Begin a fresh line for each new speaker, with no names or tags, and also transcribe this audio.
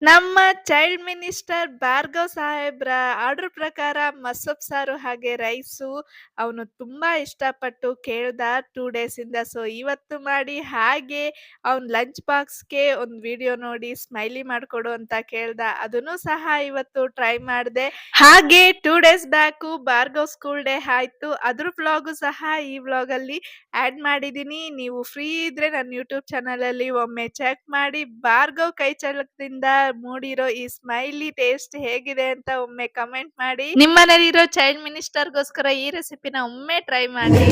ನಮ್ಮ child minister Bhargav ಸಾಹೇಬ್ರ order ಪ್ರಕಾರ ಮಸೊಪ್ ಸಾರು ಹಾಗೆ ರೈಸು ಅವನು ತುಂಬಾ ಇಷ್ಟಪಟ್ಟು ಕೇಳ್ದ 2 ಡೇಸ್ ಇಂದ. ಸೊ ಇವತ್ತು ಮಾಡಿ ಹಾಗೆ ಅವ್ನ್ ಲಂಚ್ ಬಾಕ್ಸ್ಗೆ ಒಂದು ವಿಡಿಯೋ ನೋಡಿ ಸ್ಮೈಲಿ ಮಾಡ್ಕೊಡು ಅಂತ ಕೇಳ್ದ. ಅದನ್ನು ಸಹ ಇವತ್ತು ಟ್ರೈ ಮಾಡ್ದೆ. ಹಾಗೆ 2 days back Bhargav school day ಆಯ್ತು. ಅದ್ರ ವ್ಲಾಗು ಸಹ ಈ ವ್ಲಾಗ್ ಅಲ್ಲಿ ಆಡ್ ಮಾಡಿದೀನಿ. ನೀವು ಫ್ರೀ ಇದ್ರೆ ನನ್ನ ಯೂಟ್ಯೂಬ್ ಚಾನಲ್ ಅಲ್ಲಿ ಒಮ್ಮೆ ಚೆಕ್ ಮಾಡಿ. ಭಾರ್ಗವ್ ಕೈ ಚಳಕದಿಂದ ಮೂಡಿರೋ ಈ ಸ್ಮೈಲಿ ಟೇಸ್ಟ್ ಹೇಗಿದೆ ಅಂತ ಒಮ್ಮೆ ಕಮೆಂಟ್ ಮಾಡಿ. ನಿಮ್ಮನೇಲಿರೋ ಚೈಲ್ಡ್ ಮಿನಿಸ್ಟರ್ಗೋಸ್ಕರ ಈ ರೆಸಿಪಿನ ಒಮ್ಮೆ ಟ್ರೈ ಮಾಡಿ.